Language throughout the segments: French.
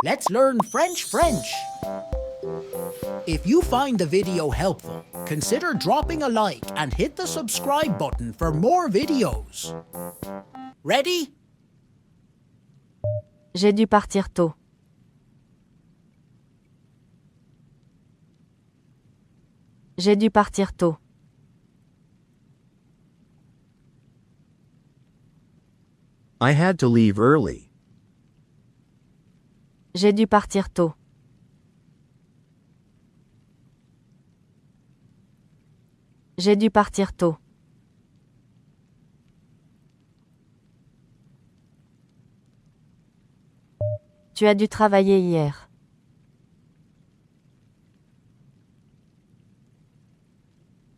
Let's learn French. If you find the video helpful, consider dropping a like and hit the subscribe button for more videos. Ready? J'ai dû partir tôt. J'ai dû partir tôt. I had to leave early. J'ai dû partir tôt. J'ai dû partir tôt. Tu as dû travailler hier.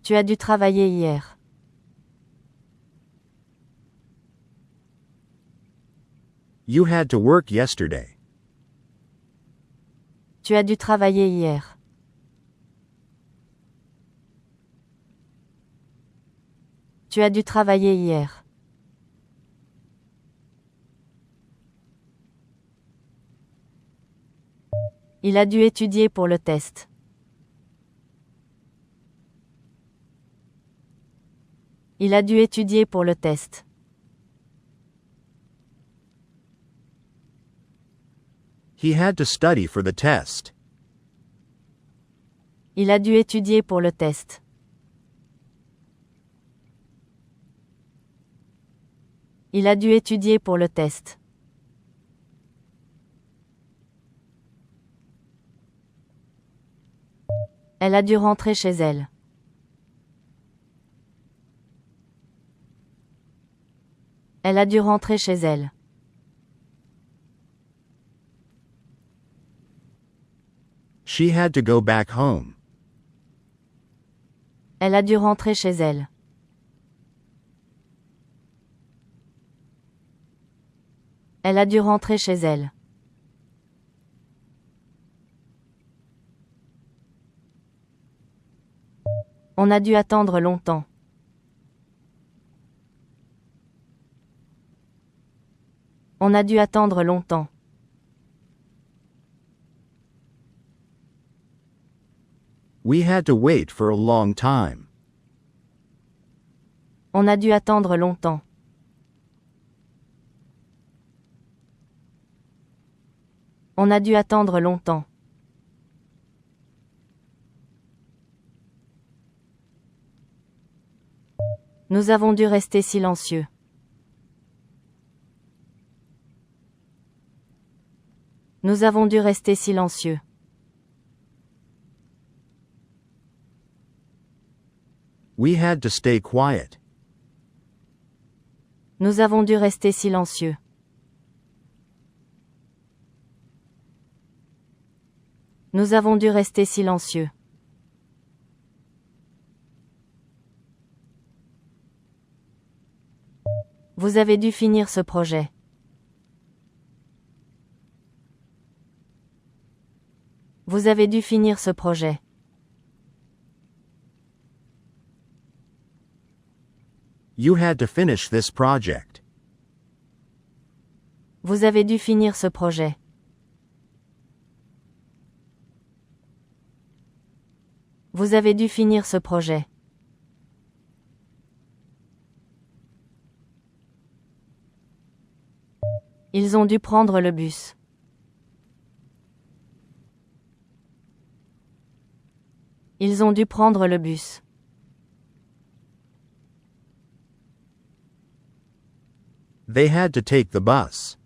Tu as dû travailler hier. You had to work yesterday. Tu as dû travailler hier. Tu as dû travailler hier. Il a dû étudier pour le test. Il a dû étudier pour le test. He had to study for the test. Il a dû étudier pour le test. Il a dû étudier pour le test. Elle a dû rentrer chez elle. Elle a dû rentrer chez elle. She had to go back home. Elle a dû rentrer chez elle. Elle a dû rentrer chez elle. On a dû attendre longtemps. On a dû attendre longtemps. We had to wait for a long time. On a dû attendre longtemps. On a dû attendre longtemps. Nous avons dû rester silencieux. Nous avons dû rester silencieux. We had to stay quiet. Nous avons dû rester silencieux. Nous avons dû rester silencieux. Vous avez dû finir ce projet. Vous avez dû finir ce projet. You had to finish this project. Vous avez dû finir ce projet. Vous avez dû finir ce projet. Ils ont dû prendre le bus. Ils ont dû prendre le bus. They had to take the bus.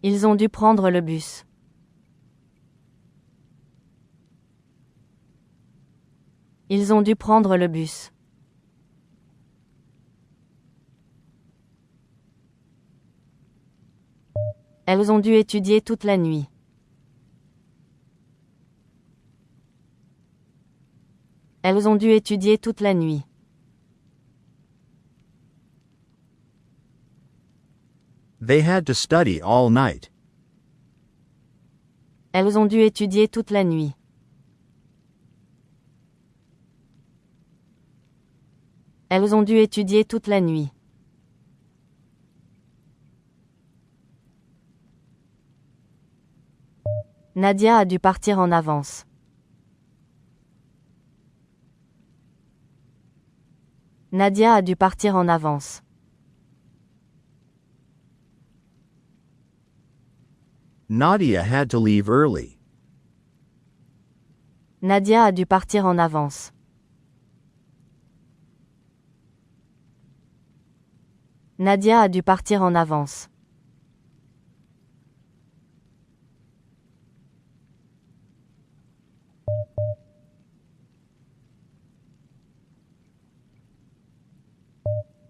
Ils ont dû prendre le bus. Ils ont dû prendre le bus. Elles ont dû étudier toute la nuit. Elles ont dû étudier toute la nuit. They had to study all night. Elles ont dû étudier toute la nuit. Elles ont dû étudier toute la nuit. Nadia a dû partir en avance. Nadia a dû partir en avance. Nadia had to leave early. Nadia a dû partir en avance. Nadia a dû partir en avance.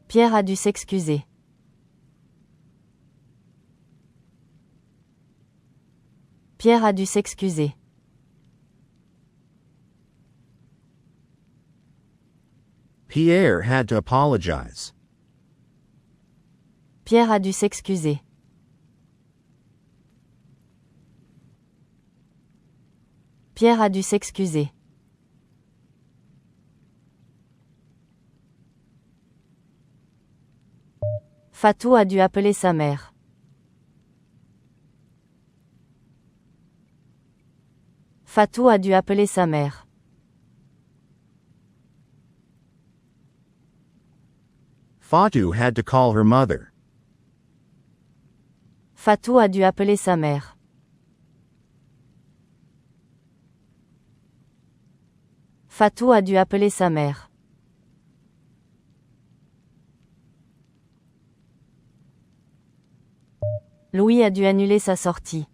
Pierre a dû s'excuser. Pierre a dû s'excuser. Pierre had to apologize. Pierre a dû s'excuser. Pierre a dû s'excuser. Fatou a dû appeler sa mère. Fatou a dû appeler sa mère. Fatou had to call her mother. Fatou a dû appeler sa mère. Fatou a dû appeler sa mère. Louis a dû annuler sa sortie.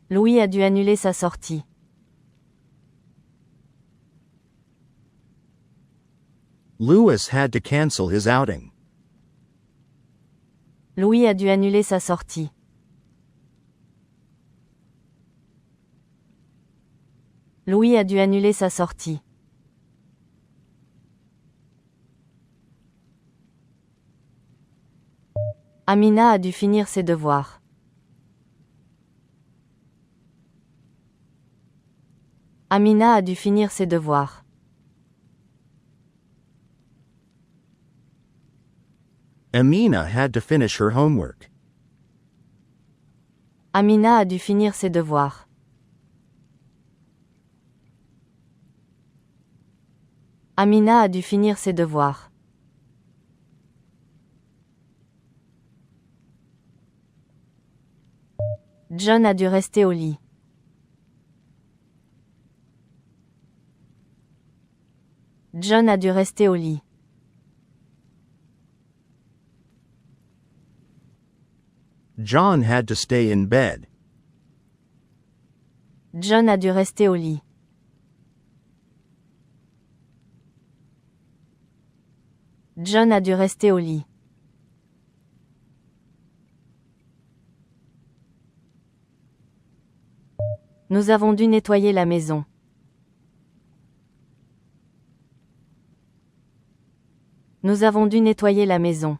Louis a dû annuler sa sortie. Louis had to cancel his outing. Louis a dû annuler sa sortie. Louis a dû annuler sa sortie. Amina a dû finir ses devoirs. Amina a dû finir ses devoirs. Amina had to finish her homework. Amina a dû finir ses devoirs. Amina a dû finir ses devoirs. John a dû rester au lit. John a dû rester au lit. John had to stay in bed. John a dû rester au lit. John a dû rester au lit. Nous avons dû nettoyer la maison. Nous avons dû nettoyer la maison.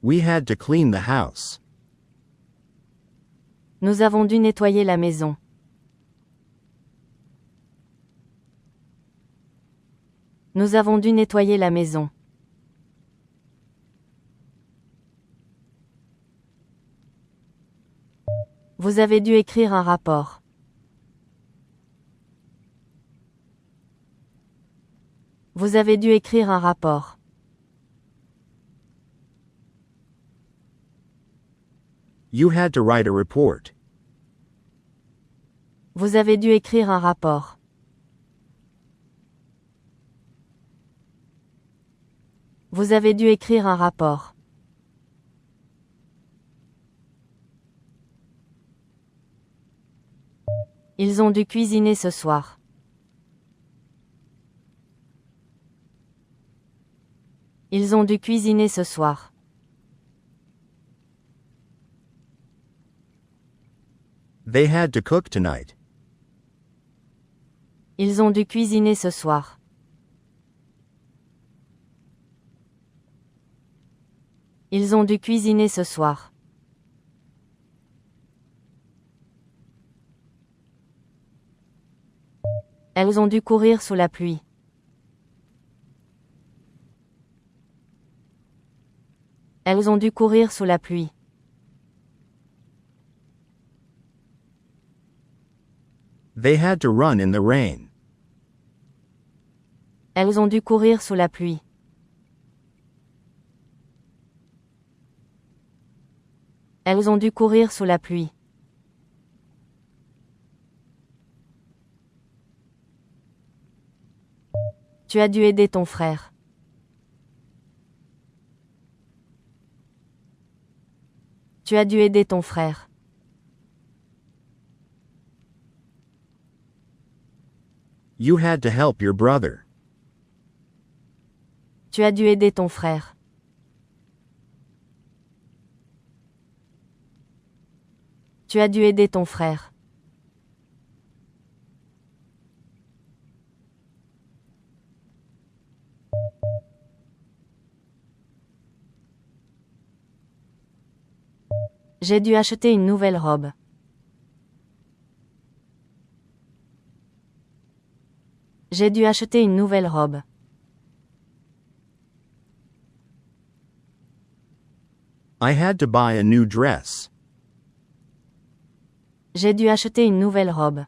We had to clean the house. Nous avons dû nettoyer la maison. Nous avons dû nettoyer la maison. « Vous avez dû écrire un rapport. » Vous avez dû écrire un rapport. You had to write a report. Vous avez dû écrire un rapport. Vous avez dû écrire un rapport. Ils ont dû cuisiner ce soir. Ils ont dû cuisiner ce soir. They had to cook tonight. Ils ont dû cuisiner ce soir. Ils ont dû cuisiner ce soir. Elles ont dû courir sous la pluie. Elles ont dû courir sous la pluie. They had to run in the rain. Elles ont dû courir sous la pluie. Elles ont dû courir sous la pluie. Tu as dû aider ton frère. Tu as dû aider ton frère. You had to help your brother. Tu as dû aider ton frère. Tu as dû aider ton frère. J'ai dû acheter une nouvelle robe. J'ai dû acheter une nouvelle robe. I had to buy a new dress. J'ai dû acheter une nouvelle robe.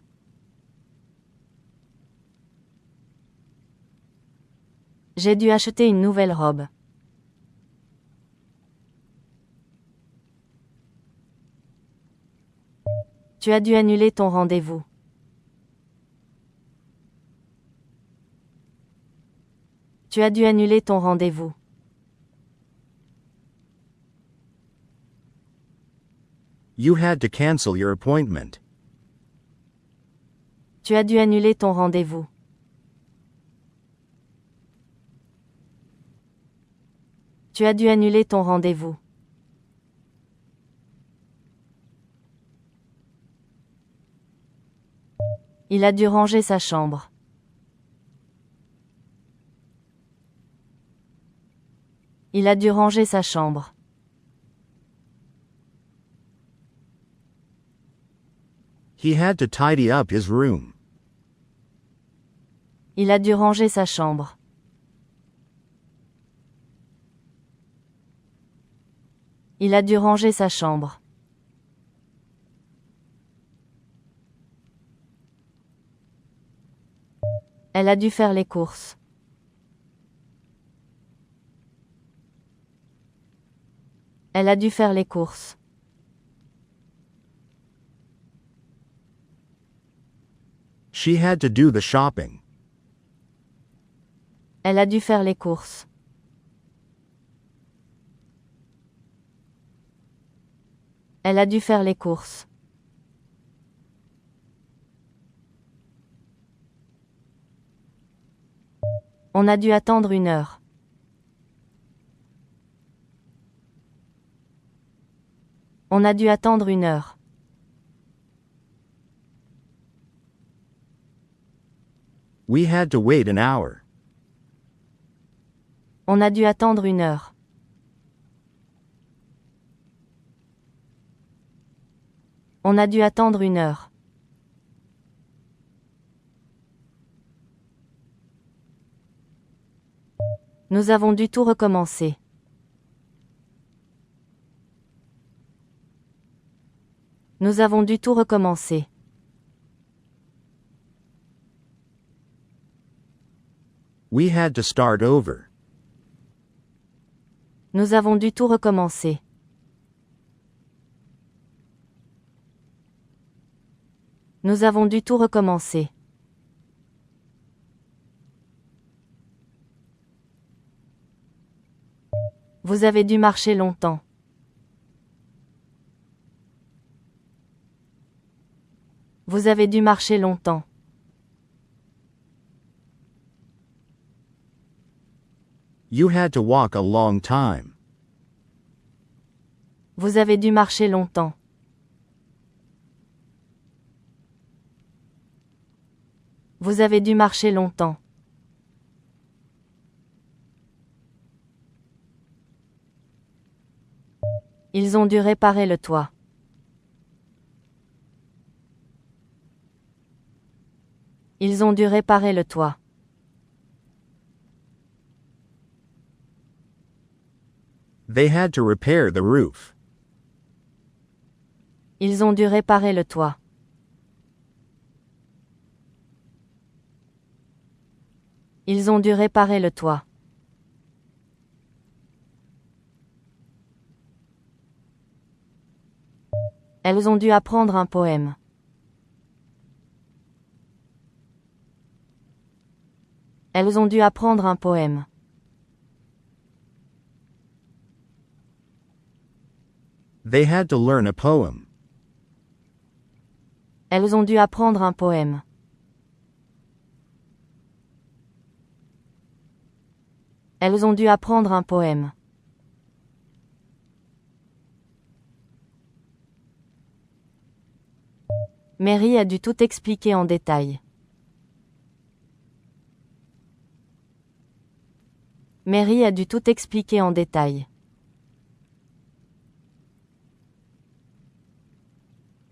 J'ai dû acheter une nouvelle robe. Tu as dû annuler ton rendez-vous. Tu as dû annuler ton rendez-vous. You had to cancel your appointment. Tu as dû annuler ton rendez-vous. Tu as dû annuler ton rendez-vous. Il a dû ranger sa chambre. Il a dû ranger sa chambre. He had to tidy up his room. Il a dû ranger sa chambre. Il a dû ranger sa chambre. Elle a dû faire les courses. Elle a dû faire les courses. She had to do the shopping. Elle a dû faire les courses. Elle a dû faire les courses. On a dû attendre 1 heure. On a dû attendre 1 heure. We had to wait an hour. On a dû attendre 1 heure. On a dû attendre 1 heure. Nous avons dû tout recommencer. Nous avons dû tout recommencer. We had to start over. Nous avons dû tout recommencer. Nous avons dû tout recommencer. Vous avez dû marcher longtemps. Vous avez dû marcher longtemps. You had to walk a long time. Vous avez dû marcher longtemps. Vous avez dû marcher longtemps. Ils ont dû réparer le toit. Ils ont dû réparer le toit. They had to repair the roof. Ils ont dû réparer le toit. Ils ont dû réparer le toit. Elles ont dû apprendre un poème. Elles ont dû apprendre un poème. They had to learn a poem. Elles ont dû apprendre un poème. Elles ont dû apprendre un poème. Mary a dû tout expliquer en détail. Mary a dû tout expliquer en détail.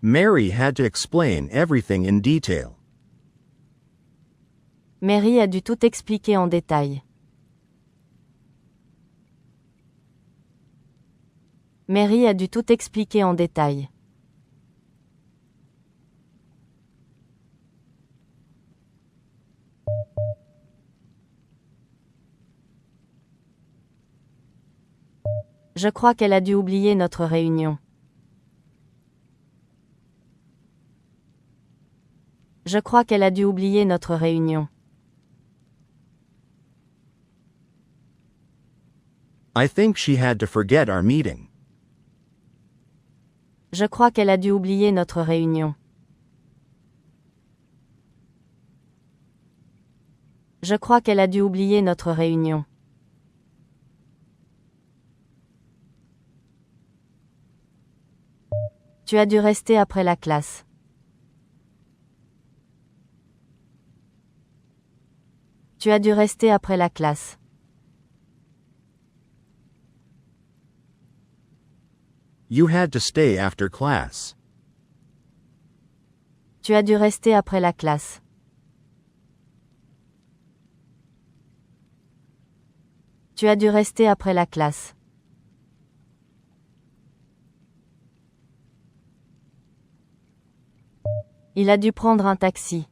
Mary had to explain everything in detail. Mary a dû tout expliquer en détail. Mary a dû tout expliquer en détail. Je crois qu'elle a dû oublier notre réunion. Je crois qu'elle a dû oublier notre réunion. I think she had to forget our meeting. Je crois qu'elle a dû oublier notre réunion. Je crois qu'elle a dû oublier notre réunion. Tu as dû rester après la classe. Tu as dû rester après la classe. You had to stay after class. Tu as dû rester après la classe. Tu as dû rester après la classe. Il a dû prendre un taxi.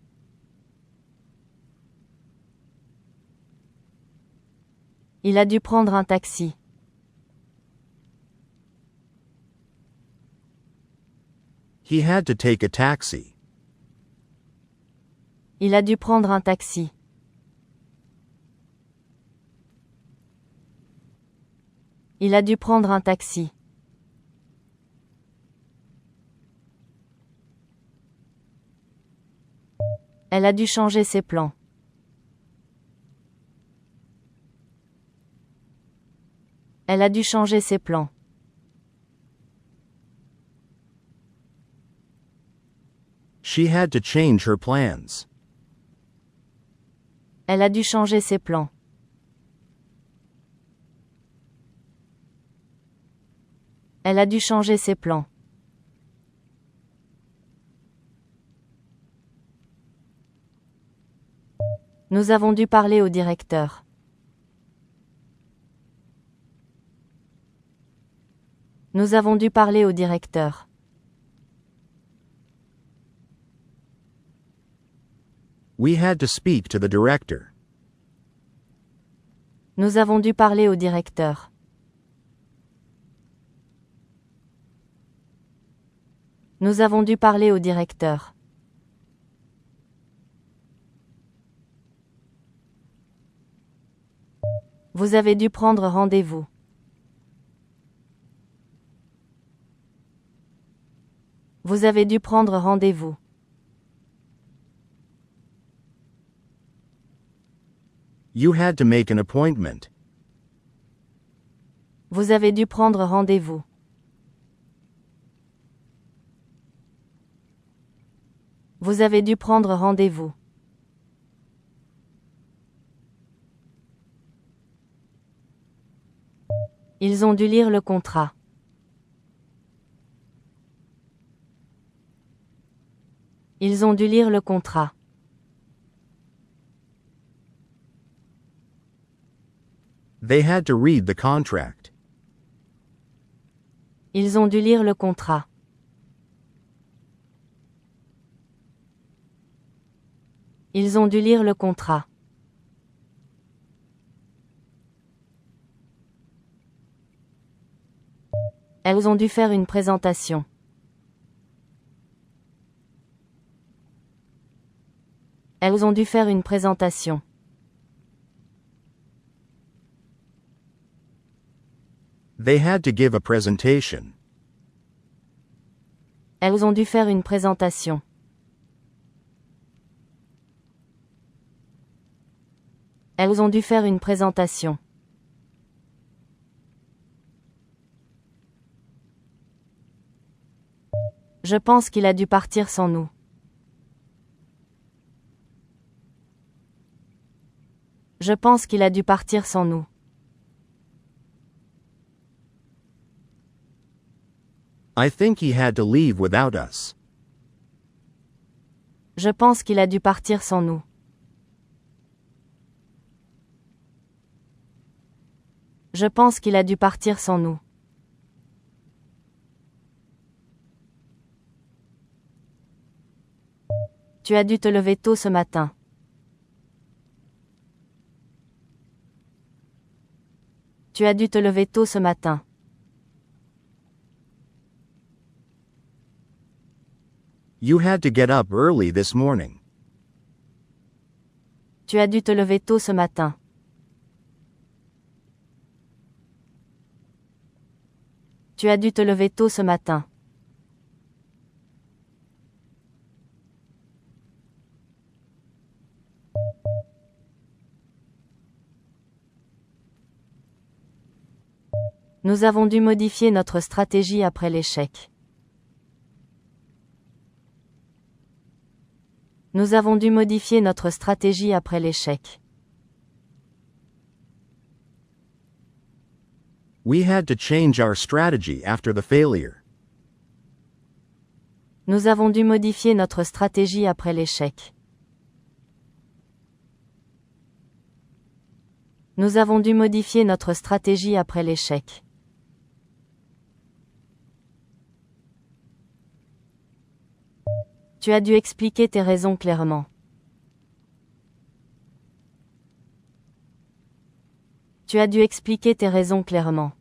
Il a dû prendre un taxi. He had to take a taxi. Il a dû prendre un taxi. Il a dû prendre un taxi. Elle a dû changer ses plans. Elle a dû changer ses plans. She had to change her plans. Elle a dû changer ses plans. Elle a dû changer ses plans. Nous avons dû parler au directeur. Nous avons dû parler au directeur. We had to speak to the director. Nous avons dû parler au directeur. Nous avons dû parler au directeur. Vous avez dû prendre rendez-vous. Vous avez dû prendre rendez-vous. You had to make an appointment. Vous avez dû prendre rendez-vous. Vous avez dû prendre rendez-vous. Ils ont dû lire le contrat. Ils ont dû lire le contrat. They had to read the contract. Ils ont dû lire le contrat. Ils ont dû lire le contrat. Elles ont dû faire une présentation. Elles ont dû faire une présentation. They had to give a presentation. Elles ont dû faire une présentation. Elles ont dû faire une présentation. Je pense qu'il a dû partir sans nous. Je pense qu'il a dû partir sans nous. I think he had to leave without us. Je pense qu'il a dû partir sans nous. Je pense qu'il a dû partir sans nous. Tu as dû te lever tôt ce matin. Tu as dû te lever tôt ce matin. You had to get up early this morning. Tu as dû te lever tôt ce matin. Tu as dû te lever tôt ce matin. Nous avons dû modifier notre stratégie après l'échec. Nous avons dû modifier notre stratégie après l'échec. We had to change our strategy after the failure. Nous avons dû modifier notre stratégie après l'échec. Nous avons dû modifier notre stratégie après l'échec. Tu as dû expliquer tes raisons clairement. Tu as dû expliquer tes raisons clairement.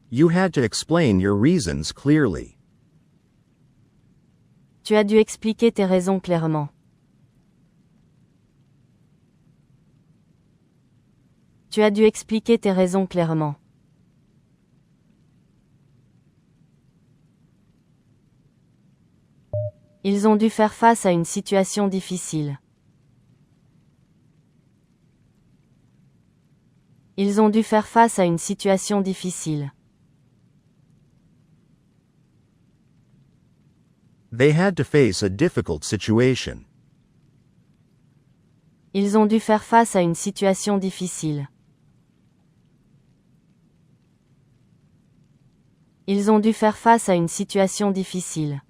You had to explain your reasons clearly. Tu as dû expliquer tes raisons clairement. Tu as dû expliquer tes raisons clairement. Ils ont dû faire face à une situation difficile. Ils ont dû faire face à une situation difficile. They had to face a difficult situation. Ils ont dû faire face à une situation difficile. Ils ont dû faire face à une situation difficile.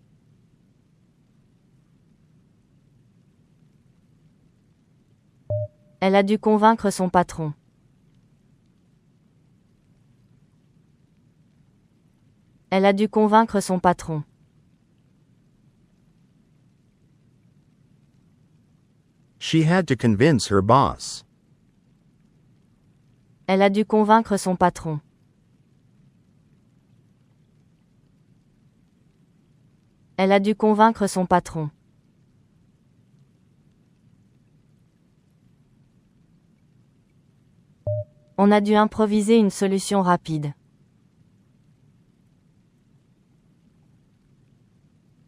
Elle a dû convaincre son patron. Elle a dû convaincre son patron. She had to convince her boss. Elle a dû convaincre son patron. Elle a dû convaincre son patron. On a dû improviser une solution rapide.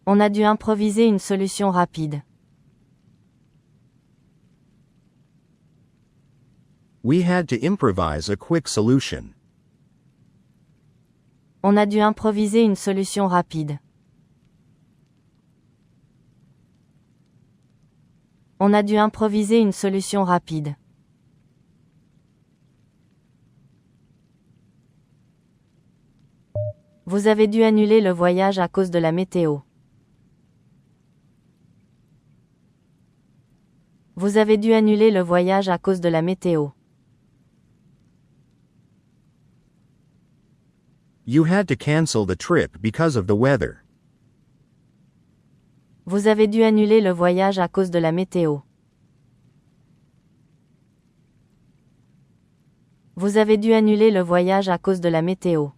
On a dû improviser une solution rapide. We had to improvise a quick solution. On a dû improviser une solution rapide. On a dû improviser une solution rapide. Vous avez dû annuler le voyage à cause de la météo. Vous avez dû annuler le voyage à cause de la météo. You had to cancel the trip because of the weather. Vous avez dû annuler le voyage à cause de la météo. Vous avez dû annuler le voyage à cause de la météo.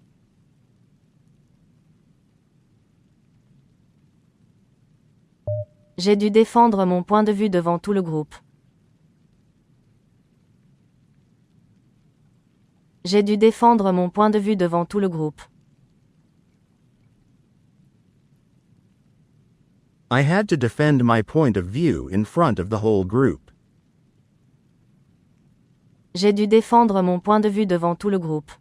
J'ai dû défendre mon point de vue devant tout le groupe. J'ai dû défendre mon point de vue devant tout le groupe. I had to defend my point of view in front of the whole group. J'ai dû défendre mon point de vue devant tout le groupe.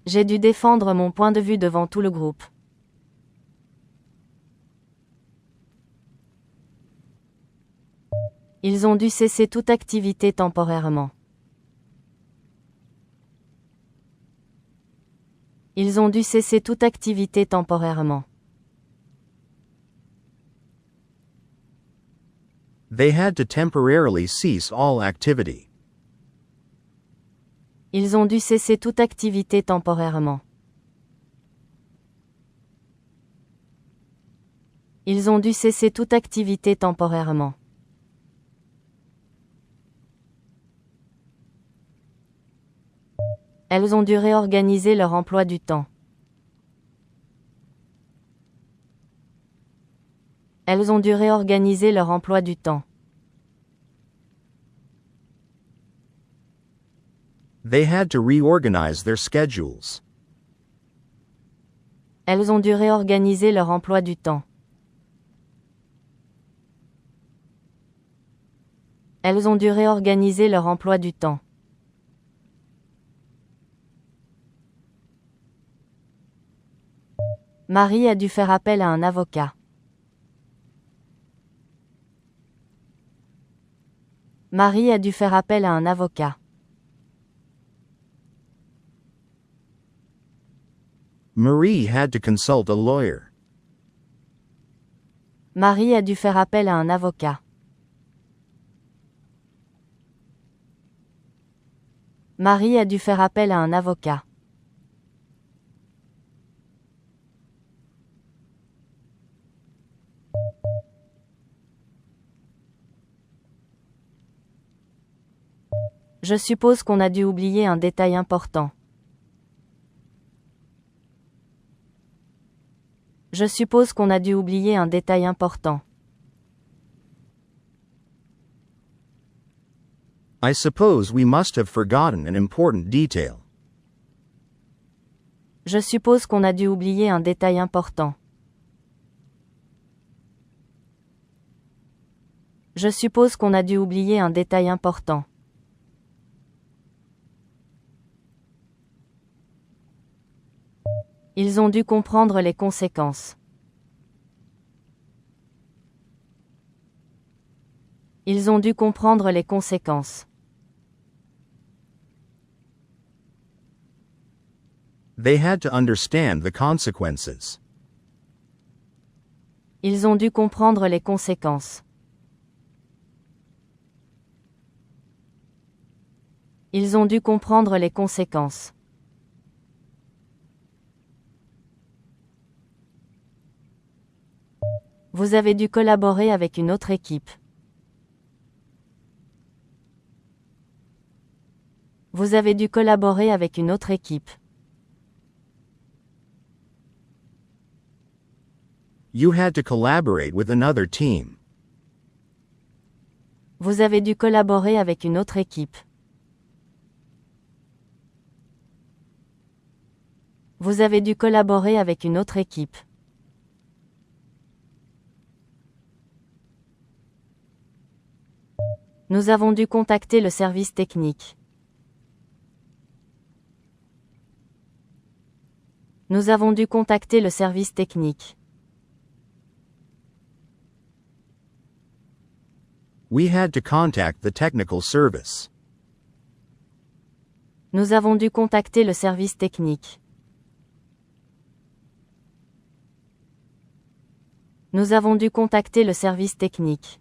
J'ai dû défendre mon point de vue devant tout le groupe. Ils ont dû cesser toute activité temporairement. Ils ont dû cesser toute activité temporairement. They had to temporarily cease all activity. Ils ont dû cesser toute activité temporairement. Ils ont dû cesser toute activité temporairement. Elles ont dû réorganiser leur emploi du temps. Elles ont dû réorganiser leur emploi du temps. They had to reorganize their schedules. Elles ont dû réorganiser leur emploi du temps. Elles ont dû réorganiser leur emploi du temps. Marie a dû faire appel à un avocat. Marie a dû faire appel à un avocat. Marie had to consult a lawyer. Marie a dû faire appel à un avocat. Marie a dû faire appel à un avocat. Je suppose qu'on a dû oublier un détail important. Je suppose qu'on a dû oublier un détail important. I suppose we must have forgotten an important detail. Je suppose qu'on a dû oublier un détail important. Je suppose qu'on a dû oublier un détail important. Ils ont dû comprendre les conséquences. Ils ont dû comprendre les conséquences. They had to understand the consequences. Ils ont dû comprendre les conséquences. Ils ont dû comprendre les conséquences. Vous avez dû collaborer avec une autre équipe. Vous avez dû collaborer avec une autre équipe. You had to collaborate with another team. Vous avez dû collaborer avec une autre équipe. Vous avez dû collaborer avec une autre équipe. Nous avons dû contacter le service technique. Nous avons dû contacter le service technique. We had to contact the technical service. Nous avons dû contacter le service technique. Nous avons dû contacter le service technique.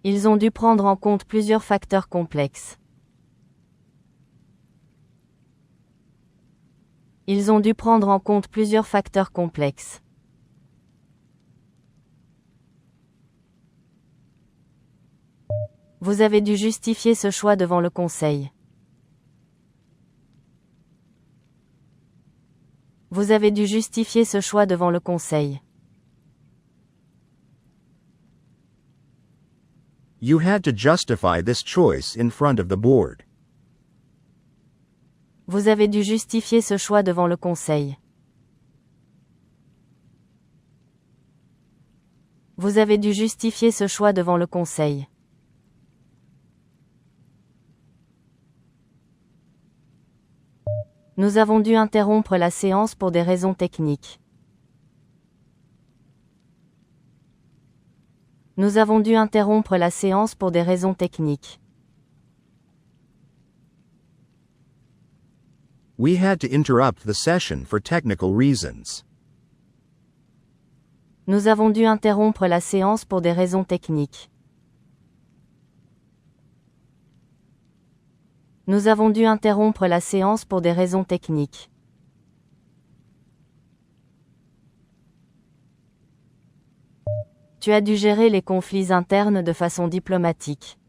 Ils ont dû prendre en compte plusieurs facteurs complexes. Ils ont dû prendre en compte plusieurs facteurs complexes. Vous avez dû justifier ce choix devant le conseil. Vous avez dû justifier ce choix devant le conseil. You had to justify this choice in front of the board. Vous avez dû justifier ce choix devant le conseil. Vous avez dû justifier ce choix devant le conseil. Nous avons dû interrompre la séance pour des raisons techniques. Nous avons dû interrompre la séance pour des raisons techniques. We had to interrupt the session for technical reasons. Nous avons dû interrompre la séance pour des raisons techniques. Nous avons dû interrompre la séance pour des raisons techniques. Tu as dû gérer les conflits internes de façon diplomatique.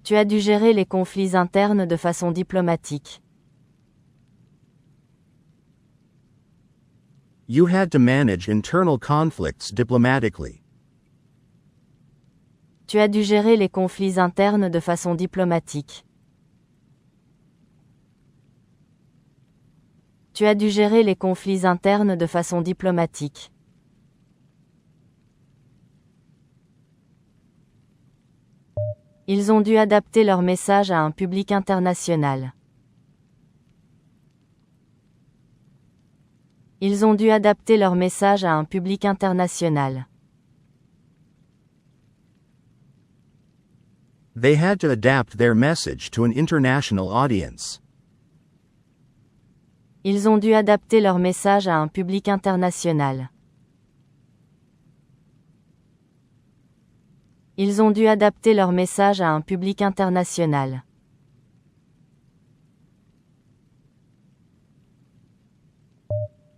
Tu as dû gérer les conflits internes de façon diplomatique. You had to manage internal conflicts diplomatically. Tu as dû gérer les conflits internes de façon diplomatique. Tu as dû gérer les conflits internes de façon diplomatique. Ils ont dû adapter leur message à un public international. Ils ont dû adapter leur message à un public international. They had to adapt their message to an international audience. Ils ont dû adapter leur message à un public international. Ils ont dû adapter leur message à un public international.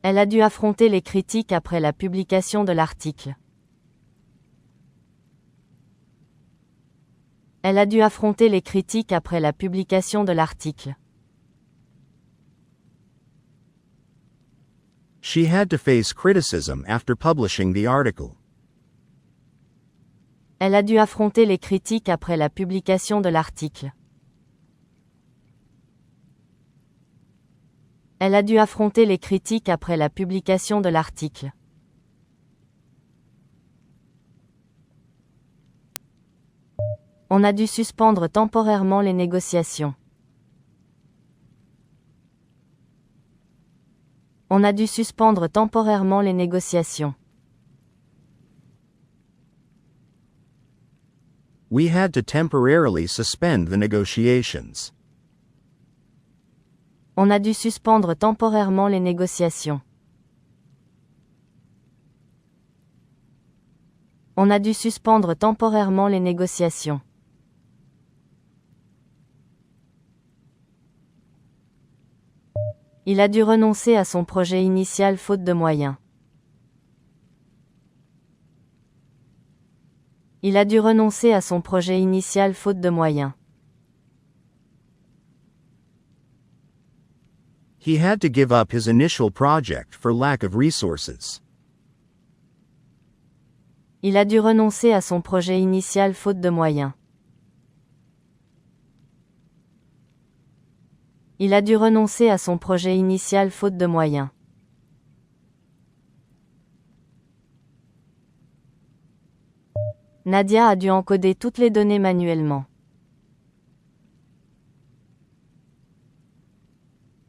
Elle a dû affronter les critiques après la publication de l'article. Elle a dû affronter les critiques après la publication de l'article. She had to face criticism after publishing the article. Elle a dû affronter les critiques après la publication de l'article. Elle a dû affronter les critiques après la publication de l'article. On a dû suspendre temporairement les négociations. On a dû suspendre temporairement les négociations. We had to temporarily suspend the negotiations. On a dû suspendre temporairement les négociations. On a dû suspendre temporairement les négociations. Il a dû renoncer à son projet initial faute de moyens. Il a dû renoncer à son projet initial faute de moyens. He had to give up his initial project for lack of resources. Il a dû renoncer à son projet initial faute de moyens. Il a dû renoncer à son projet initial faute de moyens. Nadia a dû encoder toutes les données manuellement.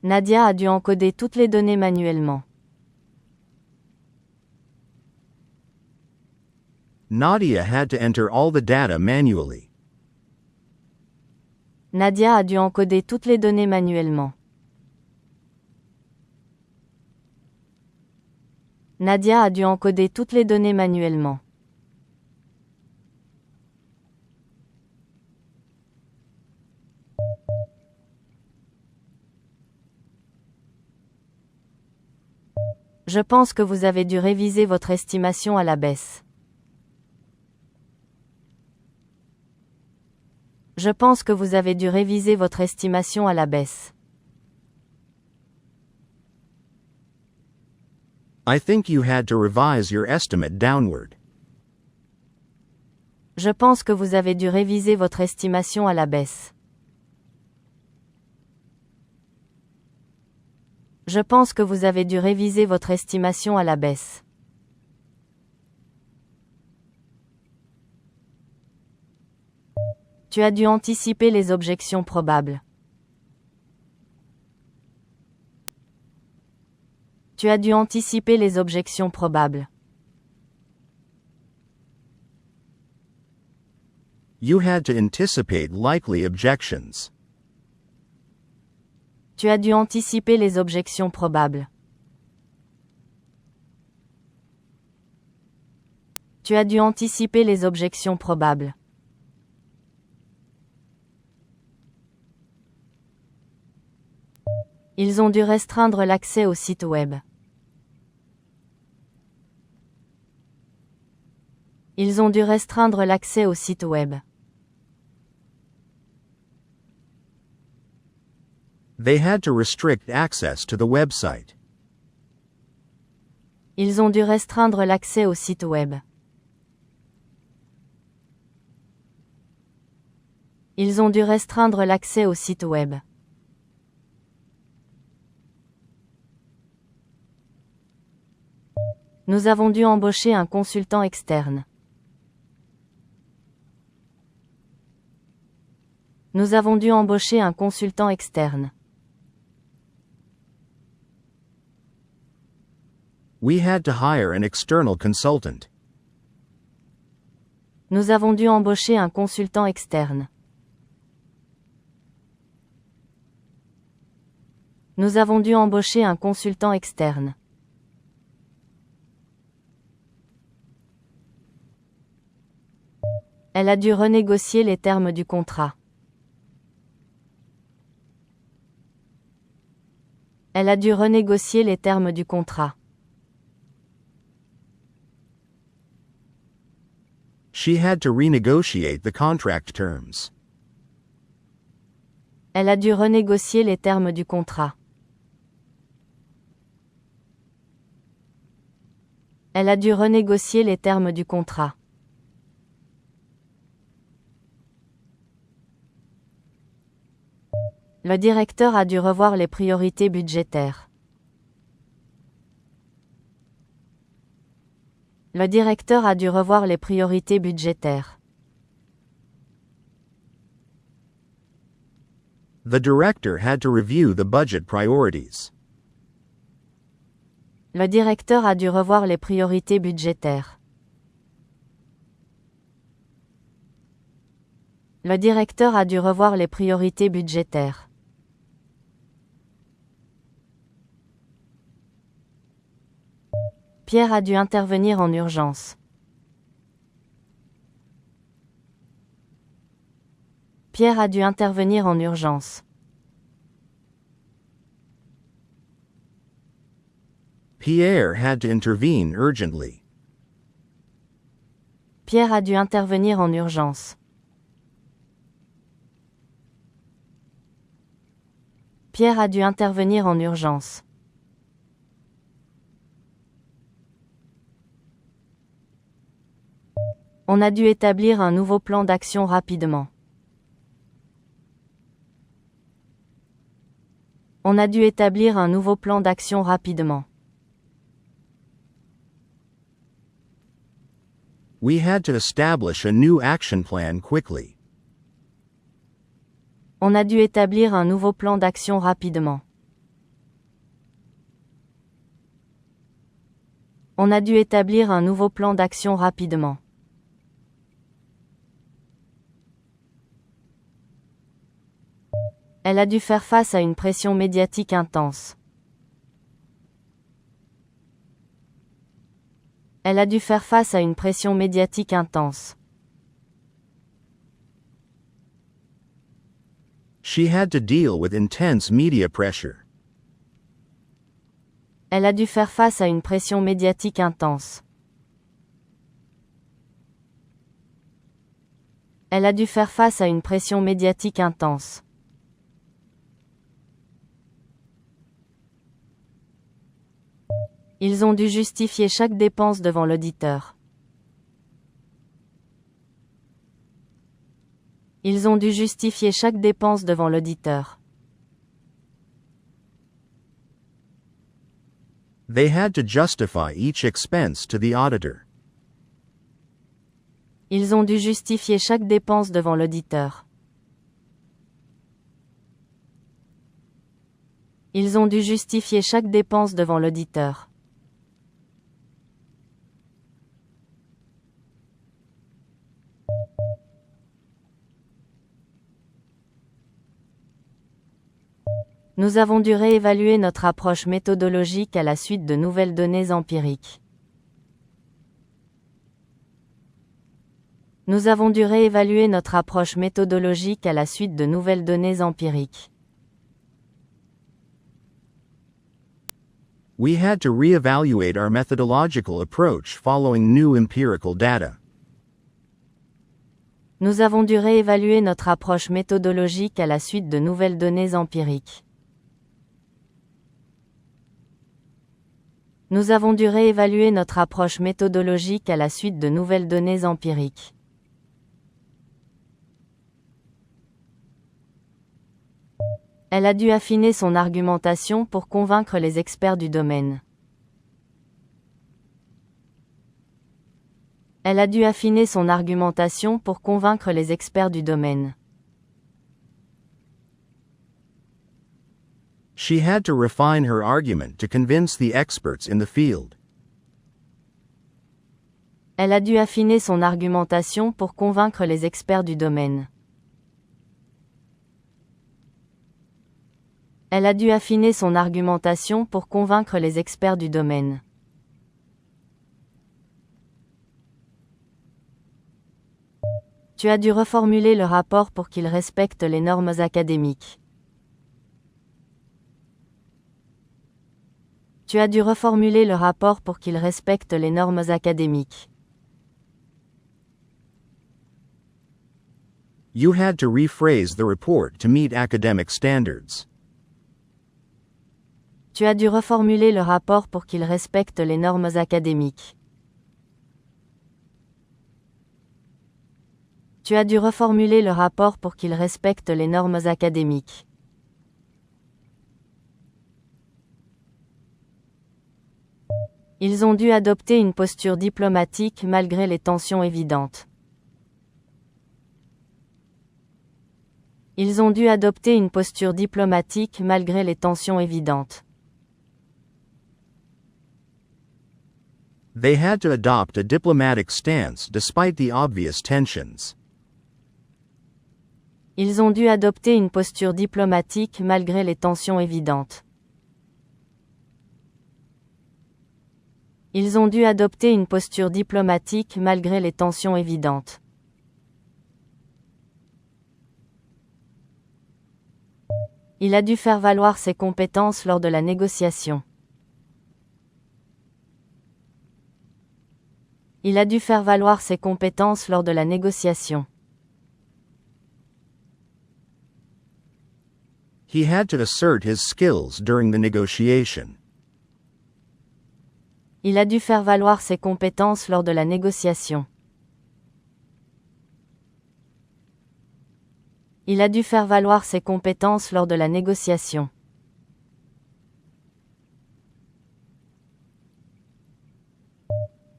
Nadia a dû encoder toutes les données manuellement. Nadia had to enter all the data manually. Nadia a dû encoder toutes les données manuellement. Nadia a dû encoder toutes les données manuellement. Je pense que vous avez dû réviser votre estimation à la baisse. Je pense que vous avez dû réviser votre estimation à la baisse. I think you had to revise your estimate downward. Je pense que vous avez dû réviser votre estimation à la baisse. Je pense que vous avez dû réviser votre estimation à la baisse. Tu as dû anticiper les objections probables. Tu as dû anticiper les objections probables. You had to anticipate likely objections. Tu as dû anticiper les objections probables. Tu as dû anticiper les objections probables. Ils ont dû restreindre l'accès au site web. Ils ont dû restreindre l'accès au site web. They had to restrict access to the website. Ils ont dû restreindre l'accès au site web. Ils ont dû restreindre l'accès au site web. Nous avons dû embaucher un consultant externe. Nous avons dû embaucher un consultant externe. We had to hire an external consultant. Nous avons dû embaucher un consultant externe. Nous avons dû embaucher un consultant externe. Elle a dû renégocier les termes du contrat. Elle a dû renégocier les termes du contrat. She had to renegotiate the contract terms. Elle a dû renégocier les termes du contrat. Elle a dû renégocier les termes du contrat. Le directeur a dû revoir les priorités budgétaires. Le directeur a dû revoir les priorités budgétaires. The director had to review the budget priorities. Le directeur a dû revoir les priorités budgétaires. Le directeur a dû revoir les priorités budgétaires. Pierre a dû intervenir en urgence. Pierre a dû intervenir en urgence. Pierre had to intervene urgently. Pierre a dû intervenir en urgence. Pierre a dû intervenir en urgence. On a dû établir un nouveau plan d'action rapidement. On a dû établir un nouveau plan d'action rapidement. We had to establish a new action plan quickly. On a dû établir un nouveau plan d'action rapidement. On a dû établir un nouveau plan d'action rapidement. Elle a dû faire face à une pression médiatique intense. Elle a dû faire face à une pression médiatique intense. She had to deal with intense media pressure. Elle a dû faire face à une pression médiatique intense. Elle a dû faire face à une pression médiatique intense. Ils ont dû justifier chaque dépense devant l'auditeur. Ils ont dû justifier chaque dépense devant l'auditeur. They had to justify each expense to the auditor. Ils ont dû justifier chaque dépense devant l'auditeur. Ils ont dû justifier chaque dépense devant l'auditeur. Nous avons dû réévaluer notre approche méthodologique à la suite de nouvelles données empiriques. Nous avons dû réévaluer notre approche méthodologique à la suite de nouvelles données empiriques. We had to reevaluate our methodological approach following new empirical data. Nous avons dû réévaluer notre approche méthodologique à la suite de nouvelles données empiriques. Nous avons dû réévaluer notre approche méthodologique à la suite de nouvelles données empiriques. Elle a dû affiner son argumentation pour convaincre les experts du domaine. Elle a dû affiner son argumentation pour convaincre les experts du domaine. She had to refine her argument to convince the experts in the field. Elle a dû affiner son argumentation pour convaincre les experts du domaine. Elle a dû affiner son argumentation pour convaincre les experts du domaine. Tu as dû reformuler le rapport pour qu'il respecte les normes académiques. Tu as dû reformuler le rapport pour qu'il respecte les normes académiques. You had to rephrase the report to meet academic standards. Tu as dû reformuler le rapport pour qu'il respecte les normes académiques. Tu as dû reformuler le rapport pour qu'il respecte les normes académiques. Ils ont dû adopter une posture diplomatique malgré les tensions évidentes. Ils ont dû adopter une posture diplomatique malgré les tensions évidentes. They had to adopt a diplomatic stance despite the obvious tensions. Ils ont dû adopter une posture diplomatique malgré les tensions évidentes. Ils ont dû adopter une posture diplomatique malgré les tensions évidentes. Il a dû faire valoir ses compétences lors de la négociation. Il a dû faire valoir ses compétences lors de la négociation. He had to assert his skills during the negotiation. Il a dû faire valoir ses compétences lors de la négociation. Il a dû faire valoir ses compétences lors de la négociation.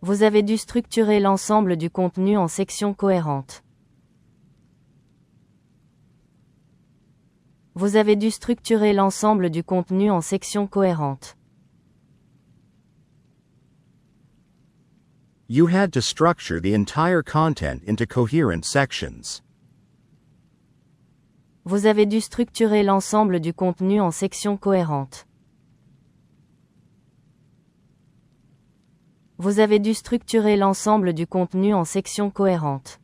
Vous avez dû structurer l'ensemble du contenu en sections cohérentes. Vous avez dû structurer l'ensemble du contenu en sections cohérentes. You had to structure the entire content into coherent sections. Vous avez dû structurer l'ensemble du contenu en sections cohérentes. Vous avez dû structurer l'ensemble du contenu en sections cohérentes.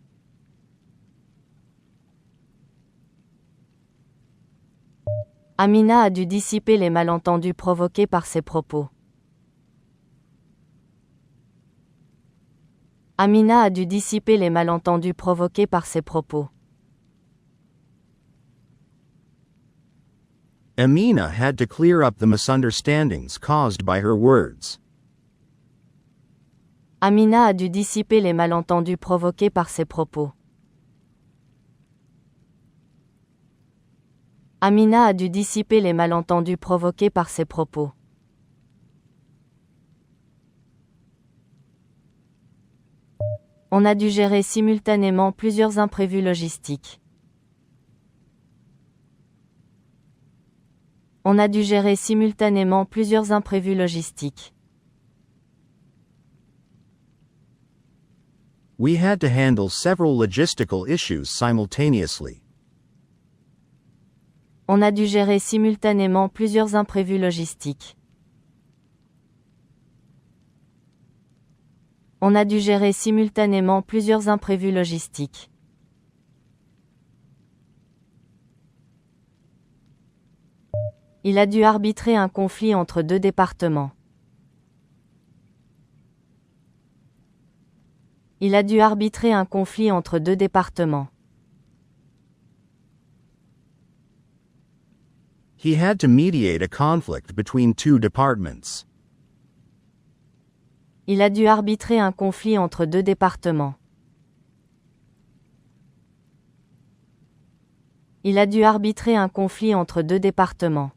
Amina a dû dissiper les malentendus provoqués par ses propos. Amina a dû dissiper les malentendus provoqués par ses propos. Amina had to clear up the misunderstandings caused by her words. Amina a dû dissiper les malentendus provoqués par ses propos. Amina a dû dissiper les malentendus provoqués par ses propos. On a dû gérer simultanément plusieurs imprévus logistiques. On a dû gérer simultanément plusieurs imprévus logistiques. We had to handle several logistical issues simultaneously. On a dû gérer simultanément plusieurs imprévus logistiques. On a dû gérer simultanément plusieurs imprévus logistiques. Il a dû arbitrer un conflit entre deux départements. Il a dû arbitrer un conflit entre deux départements. He had to mediate a conflict between two departments. Il a dû arbitrer un conflit entre deux départements. Il a dû arbitrer un conflit entre deux départements.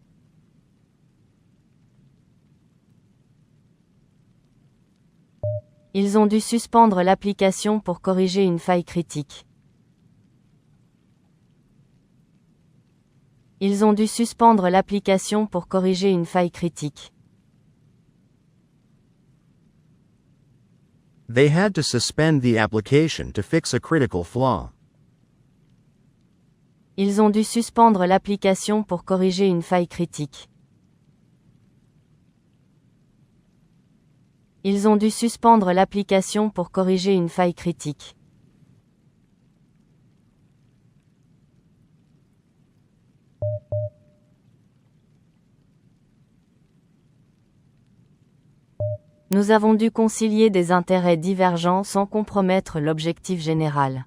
Ils ont dû suspendre l'application pour corriger une faille critique. Ils ont dû suspendre l'application pour corriger une faille critique. They had to suspend the application to fix a critical flaw. Ils ont dû suspendre l'application pour corriger une faille critique. Ils ont dû suspendre l'application pour corriger une faille critique. Nous avons dû concilier des intérêts divergents sans compromettre l'objectif général.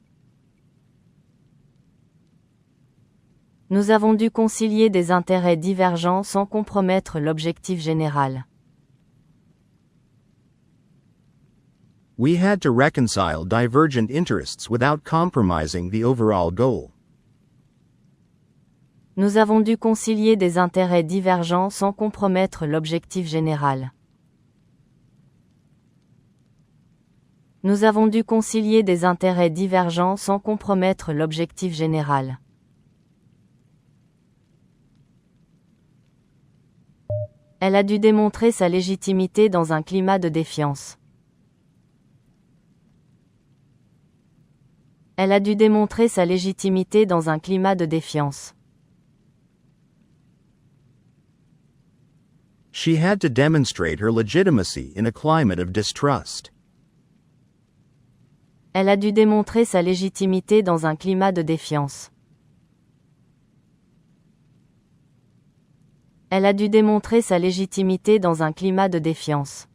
Nous avons dû concilier des intérêts divergents sans compromettre l'objectif général. We had to reconcile divergent interests without compromising the overall goal. Nous avons dû concilier des intérêts divergents sans compromettre l'objectif général. Nous avons dû concilier des intérêts divergents sans compromettre l'objectif général. Elle a dû démontrer sa légitimité dans un climat de défiance. Elle a dû démontrer sa légitimité dans un climat de défiance. She had to demonstrate her legitimacy in a climate of distrust. Elle a dû démontrer sa légitimité dans un climat de défiance. Elle a dû démontrer sa légitimité dans un climat de défiance.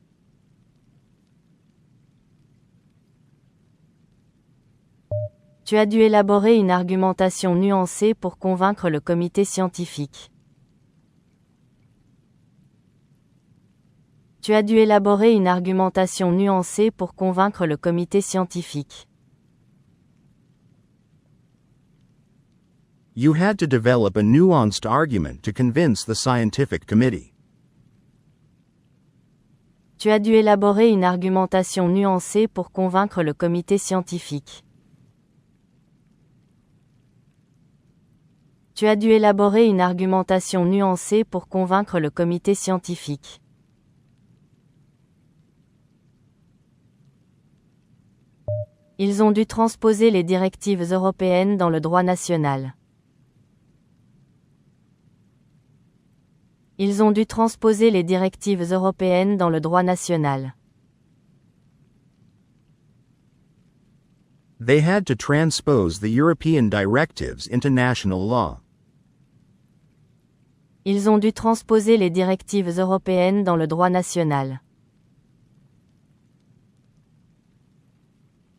Tu as dû élaborer une argumentation nuancée pour convaincre le comité scientifique. Tu as dû élaborer une argumentation nuancée pour convaincre le comité scientifique. You had to develop a nuanced argument to convince the scientific committee. Tu as dû élaborer une argumentation nuancée pour convaincre le comité scientifique. Tu as dû élaborer une argumentation nuancée pour convaincre le comité scientifique. Ils ont dû transposer les directives européennes dans le droit national. Ils ont dû transposer les directives européennes dans le droit national. They had to transpose the European directives into national law. Ils ont dû transposer les directives européennes dans le droit national.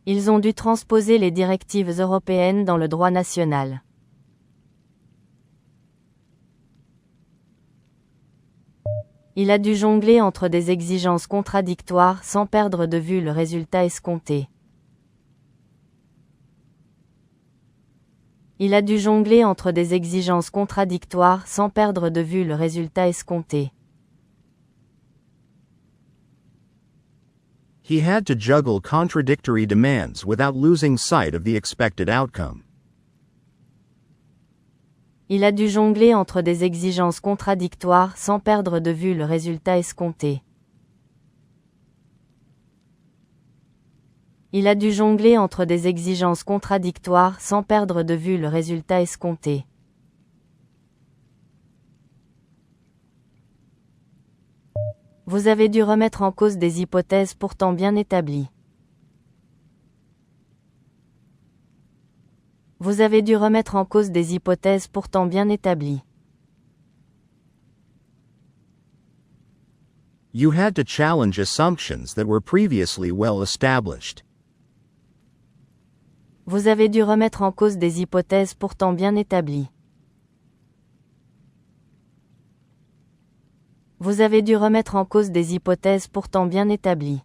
Ils ont dû transposer les directives européennes dans le droit national. Il a dû jongler entre des exigences contradictoires sans perdre de vue le résultat escompté. Il a dû jongler entre des exigences contradictoires sans perdre de vue le résultat escompté. He had to juggle contradictory demands without losing sight of the expected outcome. Il a dû jongler entre des exigences contradictoires sans perdre de vue le résultat escompté. Il a dû jongler entre des exigences contradictoires sans perdre de vue le résultat escompté. Vous avez dû remettre en cause des hypothèses pourtant bien établies. Vous avez dû remettre en cause des hypothèses pourtant bien établies. You had to challenge assumptions that were previously well established. Vous avez dû remettre en cause des hypothèses pourtant bien établies. Vous avez dû remettre en cause des hypothèses pourtant bien établies.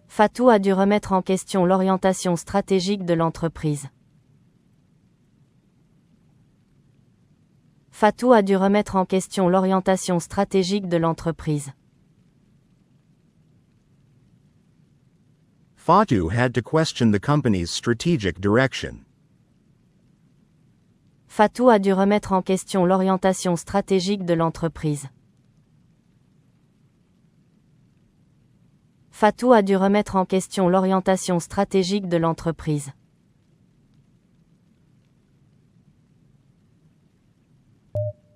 Fatou a dû remettre en question l'orientation stratégique de l'entreprise. Fatou a dû remettre en question l'orientation stratégique de l'entreprise. Fatou had to question the company's strategic direction. Fatou a dû remettre en question l'orientation stratégique de l'entreprise. Fatou a dû remettre en question l'orientation stratégique de l'entreprise.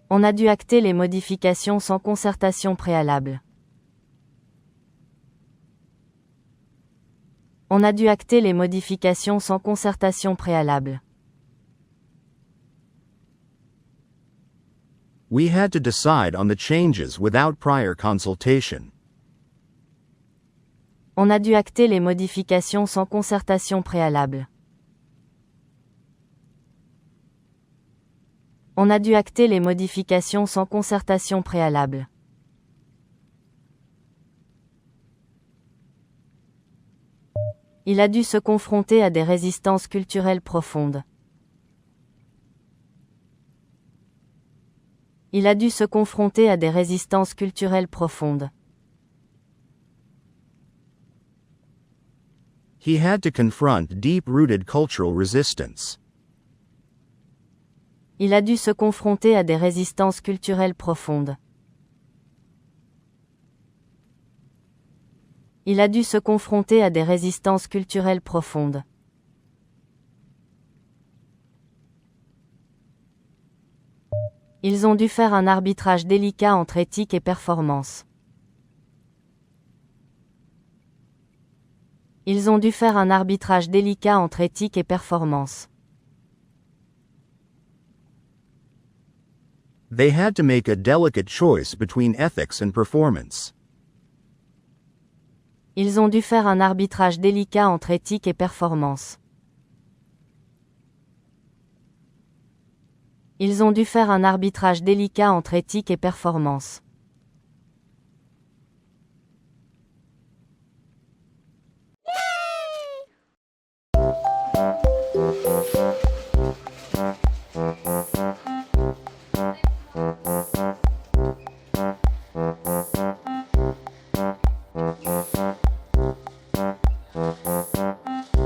On a dû acter les modifications sans concertation préalable. On a dû acter les modifications sans concertation préalable. We had to decide on the changes without prior consultation. On a dû acter les modifications sans concertation préalable. On a dû acter les modifications sans concertation préalable. Il a dû se confronter à des résistances culturelles profondes. Il a dû se confronter à des résistances culturelles profondes. He had to confront deep-rooted cultural resistance. Il a dû se confronter à des résistances culturelles profondes. Il a dû se confronter à des résistances culturelles profondes. Ils ont dû faire un arbitrage délicat entre éthique et performance. Ils ont dû faire un arbitrage délicat entre éthique et performance. They had to make a delicate choice between ethics and performance. Ils ont dû faire un arbitrage délicat entre éthique et performance. Ils ont dû faire un arbitrage délicat entre éthique et performance.